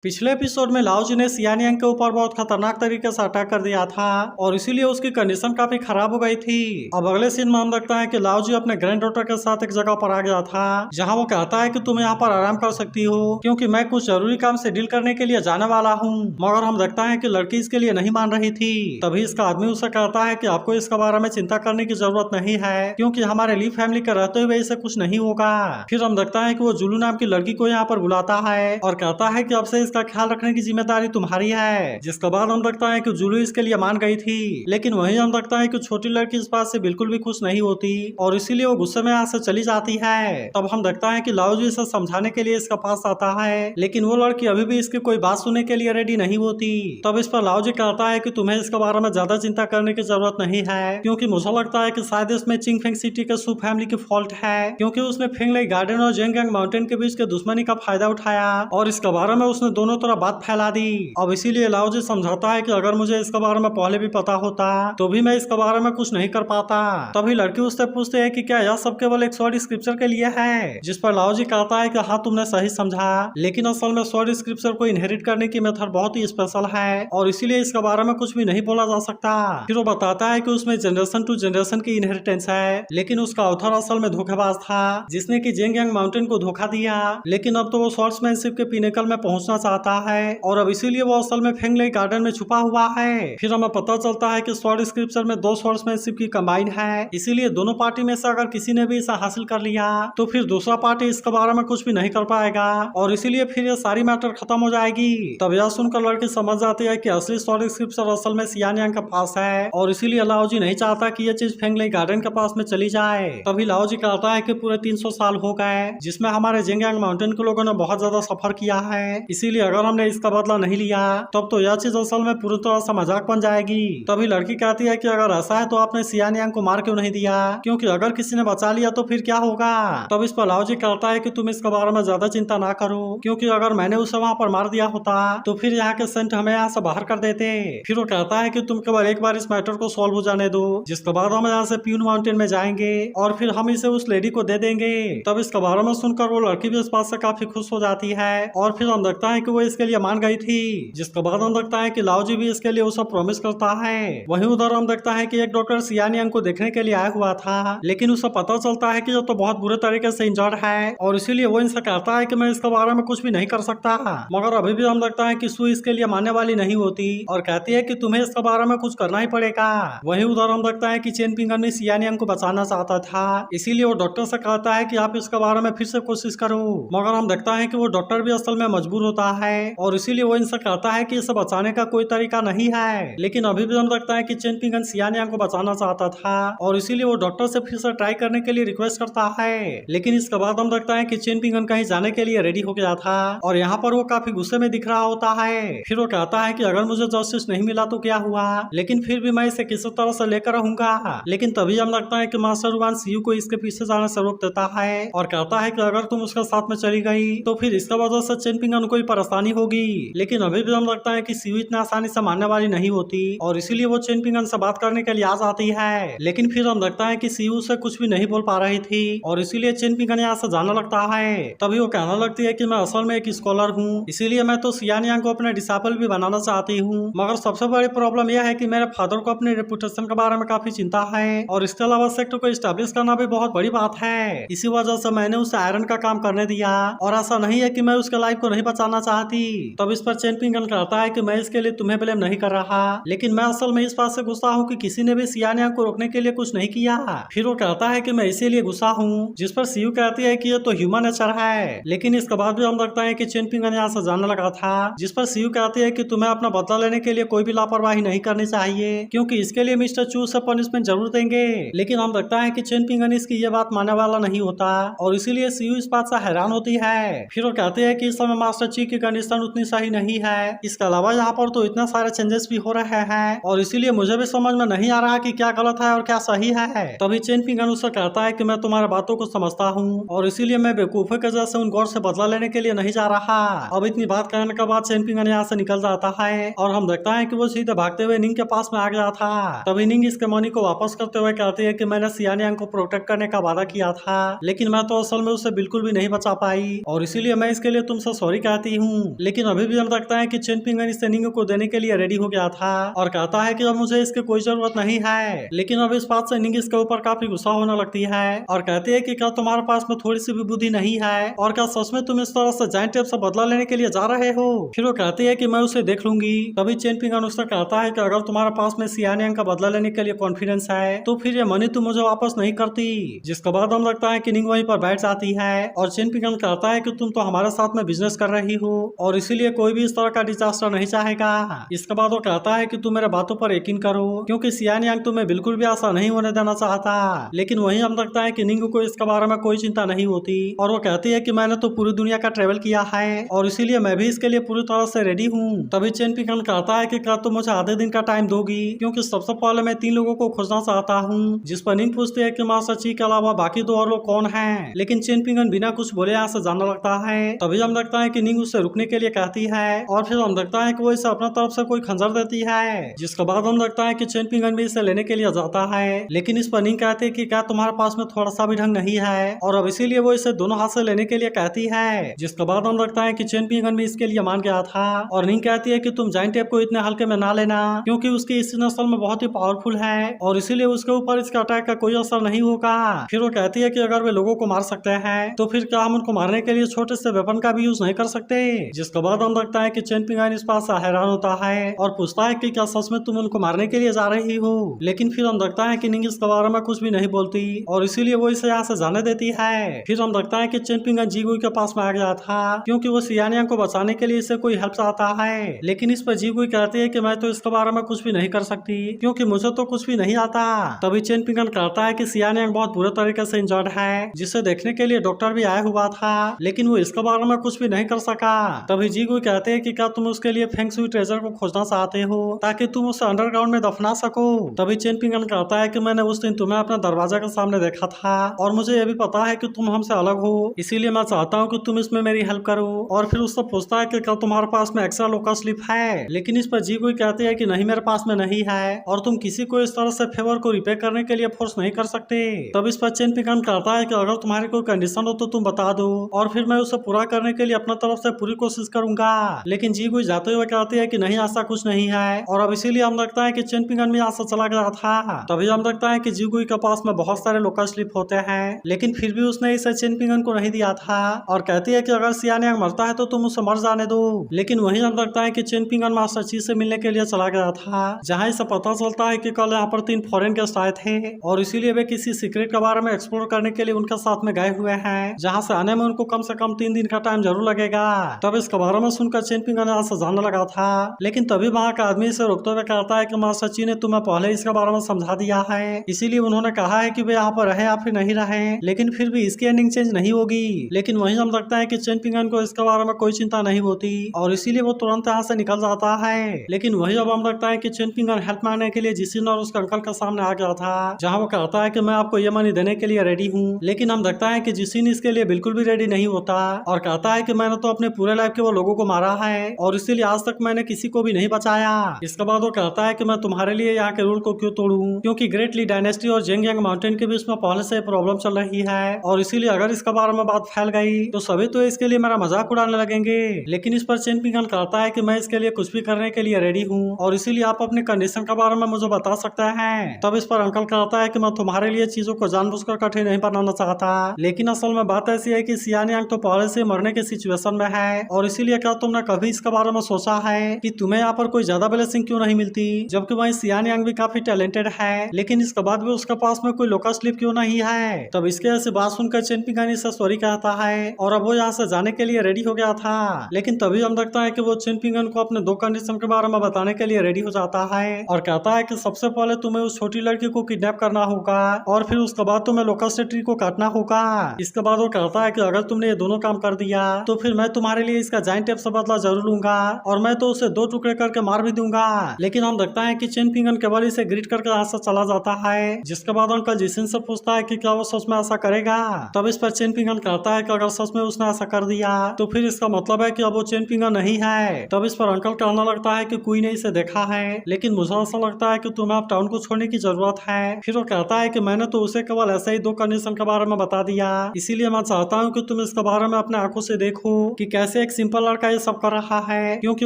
पिछले एपिसोड में लाओ जी ने सियानियांग के ऊपर बहुत खतरनाक तरीके से अटैक कर दिया था और इसीलिए उसकी कंडीशन काफी खराब हो गई थी। अब अगले सीन में हम देखते हैं कि लाओ जी अपने ग्रैंड डॉटर के साथ एक जगह पर आ गया था जहां वो कहता है कि तुम यहाँ पर आराम कर सकती हो क्योंकि मैं कुछ जरूरी काम से डील करने के लिए जाने वाला हूँ। मगर हम देखते हैं कि लड़की इसके लिए नहीं मान रही थी। तभी इसका आदमी उसे कहता है कि आपको इसके बारे में चिंता करने की जरूरत नहीं है क्योंकि हमारे ली फैमिली के रहते हुए इसे कुछ नहीं होगा। फिर हम देखता है कि वो जुलू नाम की लड़की को यहाँ पर बुलाता है और कहता है कि अब से इसका ख्याल रखने की जिम्मेदारी तुम्हारी है। जिसके बाद हम देखता है कि जुलू इसके लिए मान गई थी, लेकिन वहीं हम देखता है कि छोटी लड़की इस बात से बिल्कुल भी खुश नहीं होती और इसीलिए वो गुस्से में यहाँ से चली जाती है। तब हम देखता है कि लाओ जी इसे समझाने के लिए इसका पास आता है, लेकिन वो लड़की अभी भी इसकी कोई बात सुनने के लिए रेडी नहीं होती। तब इस पर लाओ जी कहता है कि तुम्हें इसके बारे में ज्यादा चिंता करने की जरूरत नहीं है क्योंकि मुझे लगता है कि शायद इसमें चिंगफेंग सिटी के सू फैमिली की फॉल्ट है क्योंकि उसने फेंगलेई गार्डन और जेंगयांग माउंटेन के बीच के दुश्मनी का फायदा उठाया और इसके बारे में उसने दोनों तरफ बात फैला दी। अब इसीलिए लाओ जी समझाता है कि अगर मुझे इसके बारे में पहले भी पता होता तो भी मैं इसके बारे में कुछ नहीं कर पाता। तभी लड़की उससे पूछते है कि क्या यह सब केवल एक स्वॉर्ड स्क्रिप्चर के लिए है, जिस पर लाओ जी कहता है कि हाँ तुमने सही समझा, लेकिन असल में स्वॉर्ड स्क्रिप्चर को इनहेरिट करने की मेथड बहुत ही स्पेशल है और इसीलिए इसके बारे में कुछ भी नहीं बोला जा सकता। फिर वो बताता है कि उसमें जनरेशन टू जनरेशन की इनहेरिटेंस है, लेकिन उसका ऑथर असल में धोखेबाज था जिसने की जेंगयांग माउंटेन को धोखा दिया, लेकिन अब तो वो स्वॉर्ड्समैनशिप के पिनेकल में पहुंचना चाहता है और अब इसीलिए वो असल में फेंगलेई गार्डन में छुपा हुआ है। फिर हमें पता चलता है कि स्वॉर्ड स्क्रिप्चर में दो स्वॉर्ड्समैनशिप की कंबाइन है, इसीलिए दोनों पार्टी में से अगर किसी ने भी इसे हासिल कर लिया तो फिर दूसरा पार्टी इसके बारे में कुछ भी नहीं कर पाएगा और इसीलिए फिर ये सारी मैटर खत्म हो जाएगी। तब यह सुनकर लड़की समझ जाती है कि असली स्वॉर्ड स्क्रिप्चर असल में सियानियांग के पास है और इसीलिए लाओ जी नहीं चाहता कि ये चीज फेंगलेई गार्डन के पास में चली जाए। तभी लाओ जी कहता है कि पूरे 300 साल हो गए जिसमें हमारे जेंगयांग माउंटेन के लोगों ने बहुत ज्यादा सफर किया है, इसीलिए अगर हमने इसका बदला नहीं लिया तब तो यह चीज असल में पूरी तरह से मजाक बन जाएगी। तभी लड़की कहती है कि अगर ऐसा है तो आपने सियानियांग को मार क्यों नहीं दिया, क्योंकि अगर किसी ने बचा लिया तो फिर क्या होगा। तब इस पर लाओ जी कहता है कि तुम इसके बारे में ज्यादा चिंता ना करो क्योंकि अगर मैंने उसे वहाँ पर मार दिया होता तो फिर यहाँ के सेंट हमें यहाँ से बाहर कर देते। फिर वो कहता है कि तुम केवल एक बार इस मैटर को सॉल्व हो जाने दो, जिसके बाद हम यहाँ से प्यून माउंटेन में जाएंगे और फिर हम इसे उस लेडी को दे देंगे। तब इसके बारे में सुनकर वो लड़की भी इस बात से काफी खुश हो जाती है और फिर हम देखता है कि वो इसके लिए मान गई थी, जिसके बाद हम देखता है कि लाओ जी भी इसके लिए उसे प्रॉमिस करता है। वहीं उधर हम देखता है कि एक डॉक्टर सियानियांग को देखने के लिए आया हुआ था, लेकिन उसे पता चलता है कि ये तो बहुत बुरे तरीके से इंजर्ड है और इसीलिए वो इनसे कहता है कि मैं इसके बारे में कुछ भी नहीं कर सकता। मगर अभी भी हम देखता है कि सू इसके लिए मानने वाली नहीं होती और कहती है कि तुम्हें इसके बारे में कुछ करना ही पड़ेगा। वहीं उधर हम देखता है कि चेन पिंगन भी सियानियांग को बचाना चाहता था, इसीलिए वो डॉक्टर से कहता है कि आप इसके बारे में फिर से कोशिश करो। मगर हम देखता है कि वो डॉक्टर भी असल में मजबूर होता है और इसीलिए वो इनसे कहता है कि इसे बचाने का कोई तरीका नहीं है, लेकिन अभी भी हम देखता है कि चेन पिंगन सियानियांग को बचाना चाहता था और इसीलिए वो डॉक्टर से फिर से ट्राई करने के लिए रिक्वेस्ट करता है। लेकिन इसके बाद हम देखता है कि चेन पिंगन कहीं जाने के लिए रेडी हो गया था और यहाँ पर वो काफी गुस्से में दिख रहा होता है। फिर वो कहता है कि अगर मुझे जस्टिस नहीं मिला तो क्या हुआ, लेकिन फिर भी मैं इसे किसी तरह से लेकर रहूंगा। लेकिन तभी हम लगता है कि मास्टर वान सीयू को इसके पीछे जाने से रोक देता है और कहता है कि अगर तुम उसके साथ में चली गई तो फिर इसका वजह से चेन पिंगन को ही परेशानी होगी। लेकिन अभी भी हम लगता है कि सीयू इतना आसानी से मानने वाली नहीं होती और इसीलिए वो चेन पिंगन से बात करने के लिए आ जाती है। लेकिन फिर हम लगता है कि सीयू से कुछ भी नहीं बोल पा रही थी और इसीलिए चेन पिंगन यहाँ से जाने लगता है। तभी वो कहने लगती है कि मैं असल में एक स्कॉलर हूँ, इसीलिए मैं तो सियानियांग को अपने डिसाइपल भी बनाना चाहती हूँ, मगर सबसे बड़ी प्रॉब्लम यह है कि मेरे फादर को अपनी रेपुटेशन के बारे में काफी चिंता है और इसके अलावा सेक्टर को स्टैब्लिश करना भी बहुत बड़ी बात है। इसी वजह से मैंने उसे आयरन का काम करने दिया और ऐसा नहीं है कि मैं उसके लाइफ को नहीं बचाना चाहती। तब इस पर चेन पिंगन कहता है कि मैं इसके लिए तुम्हें ब्लेम नहीं कर रहा, लेकिन मैं असल में इस बात से गुस्सा हूँ कि किसी ने भी सियानियांग को रोकने के लिए कुछ नहीं किया। फिर वो कहता है कि मैं इसीलिए गुस्सा हूँ, जिस पर सीयू कहती है कि ये तो ह्यूमन नेचर है। लेकिन इसके बाद भी हम देखते हैं कि चेन पिंगन यहाँ से जानने लगा था, जिस पर सीयू कहती है कि तुम्हें अपना बदला लेने के लिए कोई भी लापरवाही नहीं करनी चाहिए क्योंकि इसके लिए मिस्टर चू से पनिशमेंट जरूर देंगे। लेकिन हम देखता है कि चेन पिंगन इसकी ये बात मानने वाला नहीं होता और इसीलिए सीयू इस बात से हैरान होती है। फिर वो कहते हैं कि इस समय मास्टर ची की कंडीशन उतनी सही नहीं है, इसके अलावा यहाँ पर तो इतना सारे चेंजेस भी हो रहे हैं और इसीलिए मुझे भी समझ में नहीं आ रहा कि क्या गलत है और क्या सही है। तभी चेन पिंगन उससे कहता है कि मैं तुम्हारे बातों को समझता हूँ और इसीलिए मैं बेवकूफे के जैसे उन गौर से बदला लेने के लिए नहीं जा रहा। अब इतनी बात कहने के बाद चेन पिंगन यहाँ से निकल जाता है और हम देखता है कि वो सीधे भागते हुए निंग के पास में आ गया था। तभी निंग इसके मनी को वापस करते हुए कहती है कि मैंने सियानियांग को प्रोटेक्ट करने का वादा किया था, लेकिन मैं तो असल में उसे बिल्कुल भी नहीं बचा पाई और इसीलिए मैं इसके लिए तुमसे सॉरी कहती हूँ। हूँ, लेकिन अभी भी हम लगता है कि चेन पिंगन इसे निंग को देने के लिए रेडी हो गया था और कहता है कि अब मुझे इसकी कोई जरूरत नहीं है। लेकिन अब इस बात से निंग इसके ऊपर काफी गुस्सा होने लगती है और कहती है कि क्या तुम्हारे पास में थोड़ी सी भी बुद्धि नहीं है और क्या सच में तुम इस तरह से जायंट टेप से बदला लेने के लिए जा रहे हो। फिर वो कहती है कि मैं उसे देख लूंगी। तभी चेन पिंगन उससे कहता है कि अगर तुम्हारे पास में सियानियांग का बदला लेने के लिए कॉन्फिडेंस है तो फिर ये मनी तुम मुझे वापस नहीं करती। जिसके बाद हम लगता है कि निंग वहीं पर बैठ जाती है और चेन पिंगन कहता है कि तुम तो हमारे साथ में बिजनेस कर रही हो और इसीलिए कोई भी इस तरह का डिजास्टर नहीं चाहेगा। इसके बाद वो कहता है कि तुम मेरे बातों पर यकीन करो क्योंकि सियानियांग तुम्हें बिल्कुल भी ऐसा नहीं होने देना चाहता। लेकिन वहीं हम लगता है कि निंग को इसके बारे में कोई चिंता नहीं होती और वो कहती है कि मैंने तो पूरी दुनिया का ट्रेवल किया है और इसीलिए मैं भी इसके लिए पूरी तरह से रेडी हूँ। तभी चेन पिंगन कहता है कि क्या तुम मुझे आधे दिन का टाइम दोगी क्योंकि सबसे पहले मैं 3 लोगों को खोजना चाहता हूँ। जिस पर निंग पूछती है कि मास्टर ची के अलावा बाकी 2 और लोग कौन हैं, लेकिन चेन पिंगन बिना कुछ बोले यहाँ से जाने लगता है। तभी हम लगता है कि निंग उससे रुकने के लिए कहती है और फिर हम लगता है कि वो इसे अपना तरफ से कोई खंजर देती है। जिसके बाद हम लगता है कि चेन पिंगन भी इसे लेने के लिए जाता है, लेकिन इस पर निंग कहती है कि क्या तुम्हारे पास में थोड़ा सा भी ढंग नहीं है और अब इसीलिए वो इसे दोनों हाथ से लेने के लिए कहती है। जिसके बाद हम लगता है कि चेन पिंगन भी इसके लिए मान गया था और निंग कहती है कि तुम जायंट टेप को इतने हल्के में ना लेना क्योंकि उसकी इस नस्ल में बहुत ही पावरफुल है और इसीलिए उसके ऊपर इसके अटैक का कोई असर नहीं होगा। फिर वो कहती है कि अगर वे लोगों को मार सकते हैं तो फिर क्या हम उनको मारने के लिए छोटे से वेपन का भी यूज नहीं कर सकते। जिसके बाद हम लगता है कि चेन पिंगन इस बात से हैरान होता है और पूछता है कि क्या सच में तुम उनको मारने के लिए जा रही हो। लेकिन फिर हम लगता है कि निंग इसके बारे में कुछ भी नहीं बोलती और इसीलिए वो इसे यहाँ से जाने देती है। फिर हम लगता है कि चेन पिंगन जीगुई के पास में आ गया था क्योंकि वो सियानियांग को बचाने के लिए इसे कोई हेल्प चाहता है, लेकिन इस पर जीगुई कहती है कि मैं तो इसके बारे में कुछ भी नहीं कर सकती क्योंकि मुझे तो कुछ भी नहीं आता। तभी चेन पिंगन कहता है कि सियानियांग बहुत बुरे तरीके से इंजर्ड है जिसे देखने के लिए डॉक्टर भी आया हुआ था, लेकिन वो इसके बारे में कुछ भी नहीं कर सका। तभी जीगुई कहते हैं कि क्या तुम उसके लिए फेंग शुई ट्रेजर को खोजना चाहते हो ताकि तुम उसे अंडरग्राउंड में दफना सको। तभी चेन पिंगन कहता है कि मैंने उस दिन तुम्हें अपने दरवाजे के सामने देखा था और मुझे ये भी पता है कि तुम हमसे अलग हो, इसीलिए मैं चाहता हूँ कि तुम इसमें मेरी हेल्प करो। और फिर उससे पूछता है कि क्या तुम्हारे पास में एक्स्ट्रा लोकल स्लिप है, लेकिन इस पर जीगुई कहती है कि नहीं मेरे पास में नहीं है और तुम किसी को इस तरह से फेवर को रिपेयर करने के लिए फोर्स नहीं कर सकते। तब इस पर चेन पिंगन कहता है कि अगर तुम्हारी कोई कंडीशन हो तो तुम बता दो और फिर मैं उसे पूरा करने के लिए अपना तरफ से पूरी कोशिश करूंगा। लेकिन जीगुई जाते हुए कहती है कि नहीं ऐसा कुछ नहीं है और अब इसीलिए हम लगता है कि चेन पिंगन भी यहाँ से चला गया था। तभी हम लगता है कि जीगुई के पास में बहुत सारे लोकल स्लिप होते हैं, लेकिन फिर भी उसने इसे चेन पिंगन को नहीं दिया था और कहती है कि अगर सियानियांग मरता है तो तुम उसे मर जाने दो। लेकिन वहीं हम लगता है कि चेन पिंगन मास्टर ची से मिलने के लिए चला गया था, जहाँ इसे पता चलता है कि कल यहाँ पर 3 फॉरेन गेस्ट आए थे और इसीलिए वे किसी सीक्रेट के बारे में एक्सप्लोर करने के लिए उनके साथ में गए हुए हैं, जहाँ से आने में उनको कम से कम 3 दिन का टाइम जरूर लगेगा। तब इसके बारे में सुनकर चेन पिंगन यहाँ से जानने लगा था, लेकिन तभी वहाँ का आदमी इसे रोकते हुए कहता है कि मास्टर ची ने तुम्हें पहले इसके बारे में समझा दिया है, इसीलिए उन्होंने कहा है कि वे यहाँ पर रहे या फिर नहीं रहे, लेकिन फिर भी इसकी एंडिंग चेंज नहीं होगी। लेकिन वहीं हम लगता है कि चेन पिंगन को इसके बारे में कोई चिंता नहीं होती और इसीलिए वो तुरंत यहाँ से निकल जाता है। लेकिन वही अब हम लगता है कि चेन पिंगन हेल्प मांगने के लिए जिसिन और उसके अंकल के सामने आ गया था, जहाँ वो कहता है कि मैं आपको ये मनी देने के लिए रेडी हूँ। लेकिन हम देखता है कि जिसिन इसके लिए बिल्कुल भी रेडी नहीं होता और कहता है कि मैंने तो अपने पूरे लाइफ के वो लोगों को मारा है और इसीलिए आज तक मैंने किसी को भी नहीं बचाया। इसके बाद वो कहता है कि मैं तुम्हारे लिए यहाँ के रूल को क्यों तोड़ूं, क्योंकि ग्रेट ली डायनेस्टी और जेंगयांग माउंटेन के बीच में पहले से प्रॉब्लम चल रही है और इसीलिए अगर इसके बारे में बात फैल गई तो सभी तो इसके लिए मेरा मजाक उड़ाने लगेंगे। लेकिन इस पर चेन पिंगन कहता है कि मैं इसके लिए कुछ भी करने के लिए रेडी हूँ और इसीलिए आप अपनी कंडीशन के बारे में मुझे बता सकते हैं। तब इस पर अंकल कहता है कि मैं तुम्हारे लिए चीजों को जानबूझकर कठिन नहीं बनाना चाहता, लेकिन असल में बात ऐसी है कि सियानियांग तो पहले से मरने की सिचुएशन में है और इसीलिए क्या तुमने कभी इसके बारे में सोचा है कि तुम्हें यहाँ पर कोई ज्यादा ब्लेसिंग क्यों नहीं मिलती, जबकि वही सियानियांग भी काफी टैलेंटेड है, लेकिन इसके बाद भी उसके पास में कोई लोकल स्लिप क्यों नहीं है। तब इसके ऐसी बात सुनकर चेन पिंगन इससे सॉरी कहता है और अब वो यहाँ से जाने के लिए रेडी हो गया था। लेकिन तभी हम देखता है कि वो चेन पिंगन को अपने 2 कंडीशन के बारे में बताने के लिए रेडी हो जाता है और कहता है कि सबसे पहले तुम्हें उस छोटी लड़की को किडनैप करना होगा और फिर उसके बाद तुम्हें लोकल से ट्री को काटना होगा। इसके बाद वो कहता है कि अगर तुमने ये दोनों काम कर दिया तो फिर मैं तुम्हारे लिए इसका जायंट टेप से बदला जरूर लूंगा और मैं तो उसे 2 टुकड़े करके मार भी दूंगा। लेकिन हम देखता है कि चेन पिंगन केवल इसे ग्रीट करके यहाँ से चला जाता है, जिसके बाद अंकल जिसिन से पूछता है कि क्या वो सच में ऐसा करेगा। तब इस पर चेन पिंगन कहता है कि अगर सच में उसने ऐसा कर दिया तो फिर इसका मतलब है कि अब वो चेन पिंगन नहीं है। तब इस पर अंकल कहने लगता है कि कोई ने इसे देखा है, लेकिन मुझे ऐसा लगता है कि तुम्हें अब टाउन को छोड़ने की जरूरत है। फिर वो कहता है कि मैंने तो उसे केवल ऐसे ही 2 कंडीशन के बारे में बता दिया, इसीलिए मैं चाहता हूँ कि तुम इसके बारे में अपने आंखों से देखो कि कैसे कैसे एक सिंपल लड़का ये सब कर रहा है, क्योंकि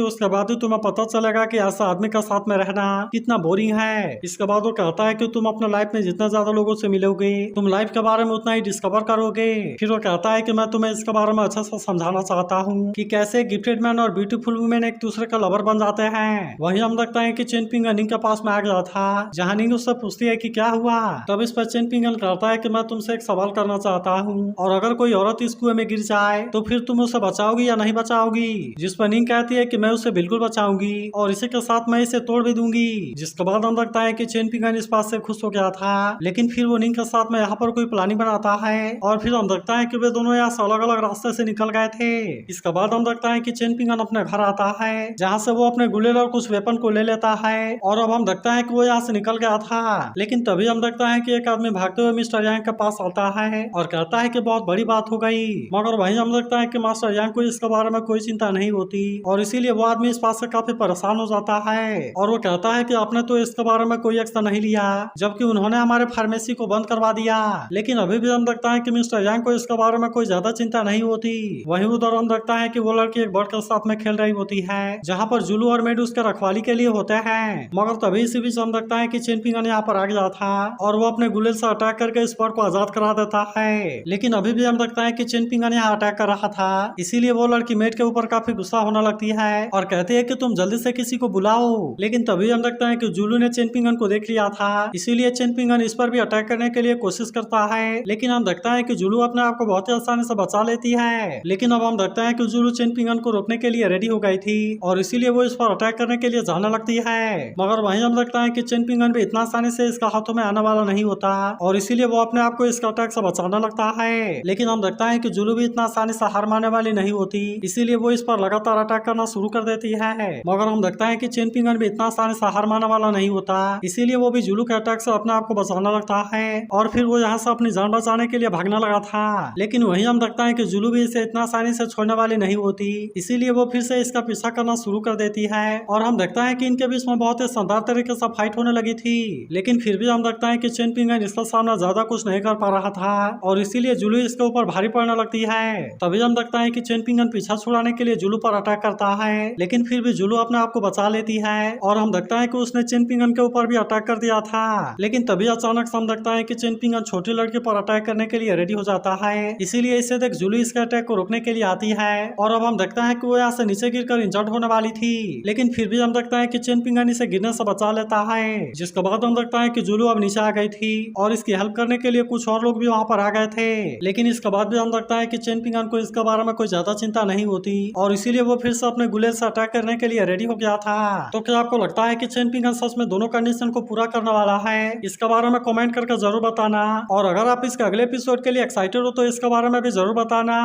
उसके बाद ही तुम्हें पता चलेगा कि ऐसा आदमी का साथ में रहना कितना बोरिंग है। इसके बाद वो कहता है कि तुम अपने लाइफ में जितना ज्यादा लोगों से मिलोगे तुम लाइफ के बारे में उतना ही डिस्कवर करोगे। फिर वो कहता है कि मैं तुम्हें इसके बारे में अच्छा से समझाना चाहता हूँ कि कैसे गिफ्टेड मैन और ब्यूटीफुल वुमेन एक दूसरे का लवर बन जाते हैं। वही हम देखते हैं कि चेन पिंगन निंग के पास में आ गया था, जहाँ निंग उससे पूछती है कि क्या हुआ। तब इस पर चेन पिंगन कहता है कि मैं तुमसे एक सवाल करना चाहता हूँ, और अगर कोई औरत इस कुएं में गिर जाए तो फिर तुम उसे बचाओगी या नहीं बचाओगी। जिस पर निंग कहती है कि मैं उसे बिल्कुल बचाऊंगी और इसी के साथ मैं इसे तोड़ भी दूंगी। जिसके बाद हम लगता है कि चेन पिंगन इस बात से खुश हो गया था, लेकिन फिर वो निंग के साथ में यहाँ पर कोई प्लानिंग बनाता है और फिर हम देखता है कि वे दोनों यहाँ से अलग अलग रास्ते से निकल गए थे। इसके बाद हम देखता है कि चेन पिंगन अपने घर आता है, जहाँ से वो अपने गुलेल और कुछ वेपन को ले लेता है, और अब हम देखता है कि वो यहाँ से निकल गया था। लेकिन तभी हम देखता है कि एक आदमी भागते हुए मिस्टर यांग के पास आता है और कहता है कि बहुत बड़ी बात हो गई। मगर वहीं हम देखता है कि मास्टर यांग को इसके बारे में कोई चिंता नहीं होती, और इसीलिए वो आदमी इस बात से काफी परेशान हो जाता है और वो कहता है कि आपने तो इसके बारे में कोई एक्शन नहीं लिया, जबकि उन्होंने हमारे फार्मेसी को बंद करवा दिया। लेकिन अभी भी हम देखता है कि मिस्टर यांग को इसके बारे में कोई ज्यादा चिंता नहीं होती। वहीं उधर हम देखता है कि वो लड़की एक बर्ड के साथ में खेल रही होती है, जहाँ पर जुलू और मेड उसके रखवाली के लिए होते हैं। मगर तभी इसी बीच हम देखता है कि चेन पिंगन यहाँ पर आ गया था और वो अपने गुलेल से अटैक करके इस बर्ड को आजाद करा देता है। लेकिन अभी भी हम देखता है कि चेन पिंगन यहाँ अटैक कर रहा था, इसीलिए वो लड़की मेड के ऊपर काफी गुस्सा होने लगती है और कहती है कि तुम जल्दी से किसी को बुलाओ। लेकिन तभी हम देखते हैं कि जुलू ने चेन पिंगन को देख लिया था, इसीलिए चेन पिंगन इस पर भी अटैक करने के लिए कोशिश करता है। लेकिन हम देखता है कि जुलू अपने आप को बहुत ही आसानी से बचा लेती है। लेकिन अब हम देखते हैं कि जुलू चेन पिंगन को रोकने के लिए रेडी हो गई थी और इसीलिए वो इस पर अटैक करने के लिए जाने लगती है। मगर वहीं हम देखता है कि चेन पिंगन भी इतना आसानी से इसका हाथों में आने वाला नहीं होता और इसीलिए वो अपने आप को इसका अटैक से बचाने लगता है। लेकिन हम देखता है कि जुलू भी इतना आसानी से हार मानने वाली नहीं होती, इसीलिए वो इस पर लगातार अटैक करना शुरू कर देती है। मगर हम देखता है कि चेन पिंगन भी इतना आसानी से हार मानने वाला नहीं होता, इसीलिए वो भी जुलू के अटैक से अपने आप को बचाने लगता है और फिर वो यहाँ से अपनी जान बचाने के लिए भागने लगा था। लेकिन वहीं हम देखता है कि जुलू भी इसे इतना आसानी से छोड़ने वाली नहीं होती, इसीलिए वो फिर से इसका पीछा करना शुरू कर देती है और हम देखता है कि इनके बीच में बहुत ही शानदार तरीके से फाइट होने लगी थी। लेकिन फिर भी हम देखता है कि चेन पिंगन इसका सामना ज्यादा कुछ नहीं कर पा रहा था और इसीलिए जुलू इसके ऊपर भारी पड़ने लगती है। तभी हम देखता है कि चेन पिंगन पीछा छुड़ाने के लिए जुलू पर अटैक करता है, लेकिन फिर भी जुलू अपने आप को बचा लेती है और हम देखता है कि उसने चेन पिंगन के ऊपर भी अटैक कर दिया था। लेकिन तभी अचानक से हम देखता है कि चेन पिंगन छोटी लड़की पर अटैक करने के लिए रेडी हो जाता है, इसीलिए इसे देख जुलू इसके अटैक को रोकने के लिए आती है और अब हम देखता है कि वो यहाँ से नीचे गिरकर इंजर्ड होने वाली थी। लेकिन फिर भी हम देखता है कि चेन पिंगन इसे गिरने से बचा लेता है, जिसके बाद हम देखता है कि जुलू अब नीचे आ गई थी और इसकी हेल्प करने के लिए कुछ और लोग भी वहाँ पर आ गए थे। लेकिन इसके बाद भी हम देखता है कि चेन पिंगन को इसके बारे में कोई ज्यादा चिंता नहीं होती और इसीलिए वो फिर से अपने गुलेल से अटैक करने के लिए रेडी हो गया था। तो क्या आपको लगता है कि चेन पिंगन सच में दोनों कंडीशन को पूरा करने वाला है? इसके बारे में कमेंट करके जरूर बताना, और अगर आप इसके अगले एपिसोड के लिए एक्साइटेड हो तो इसके बारे में भी जरूर बताना।